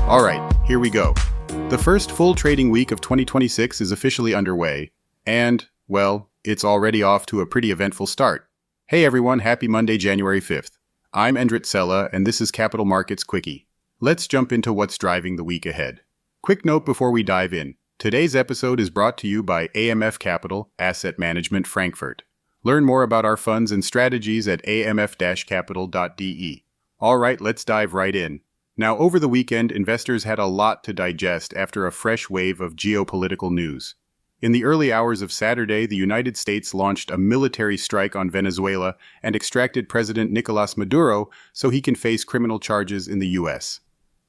Alright, here we go. The first full trading week of 2026 is officially underway, and, well, it's already off to a pretty eventful start. Hey everyone, happy Monday, January 5th. I'm Endrit Sella, and this is Capital Markets Quickie. Let's jump into what's driving the week ahead. Quick note before we dive in. Today's episode is brought to you by AMF Capital Asset Management Frankfurt. Learn more about our funds and strategies at amf-capital.de. Alright, let's dive right in. Now, over the weekend, investors had a lot to digest after a fresh wave of geopolitical news. In the early hours of Saturday, the United States launched a military strike on Venezuela and extracted President Nicolás Maduro so he can face criminal charges in the U.S.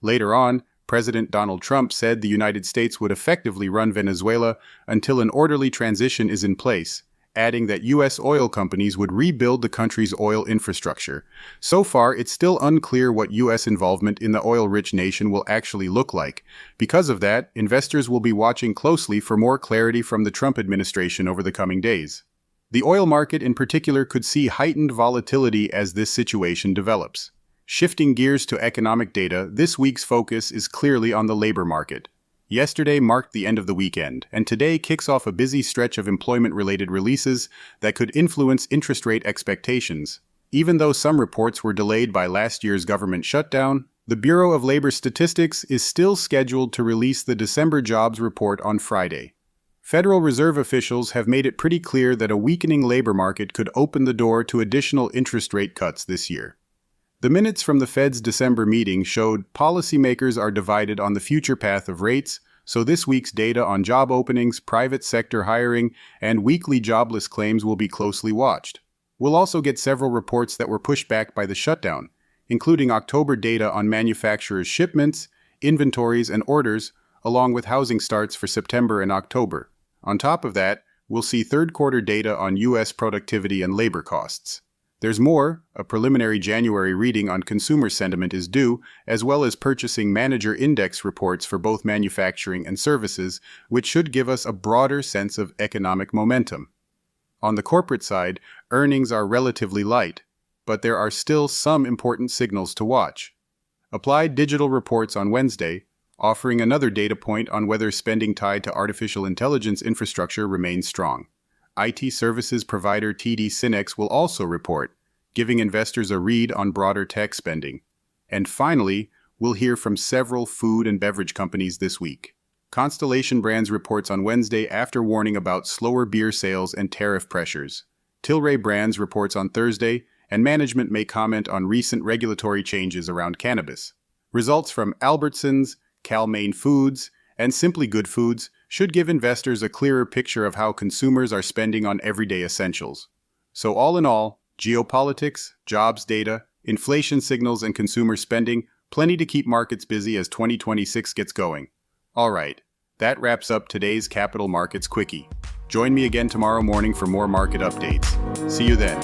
Later on, President Donald Trump said the United States would effectively run Venezuela until an orderly transition is in place, adding that U.S. oil companies would rebuild the country's oil infrastructure. So far, it's still unclear what U.S. involvement in the oil-rich nation will actually look like. Because of that, investors will be watching closely for more clarity from the Trump administration over the coming days. The oil market in particular could see heightened volatility as this situation develops. Shifting gears to economic data, this week's focus is clearly on the labor market. Yesterday marked the end of the weekend, and today kicks off a busy stretch of employment-related releases that could influence interest rate expectations. Even though some reports were delayed by last year's government shutdown, the Bureau of Labor Statistics is still scheduled to release the December jobs report on Friday. Federal Reserve officials have made it pretty clear that a weakening labor market could open the door to additional interest rate cuts this year. The minutes from the Fed's December meeting showed policymakers are divided on the future path of rates, so this week's data on job openings, private sector hiring, and weekly jobless claims will be closely watched. We'll also get several reports that were pushed back by the shutdown, including October data on manufacturers' shipments, inventories, and orders, along with housing starts for September and October. On top of that, we'll see third-quarter data on U.S. productivity and labor costs. There's more. A preliminary January reading on consumer sentiment is due, as well as purchasing manager index reports for both manufacturing and services, which should give us a broader sense of economic momentum. On the corporate side, earnings are relatively light, but there are still some important signals to watch. Applied Digital reports on Wednesday, offering another data point on whether spending tied to artificial intelligence infrastructure remains strong. IT services provider TD SYNNEX will also report, giving investors a read on broader tech spending. And finally, we'll hear from several food and beverage companies this week. Constellation Brands reports on Wednesday after warning about slower beer sales and tariff pressures. Tilray Brands reports on Thursday, and management may comment on recent regulatory changes around cannabis. Results from Albertsons, Cal-Maine Foods, and Simply Good Foods should give investors a clearer picture of how consumers are spending on everyday essentials. So all in all, geopolitics, jobs data, inflation signals, and consumer spending, plenty to keep markets busy as 2026 gets going. Alright, that wraps up today's Capital Markets Quickie. Join me again tomorrow morning for more market updates. See you then.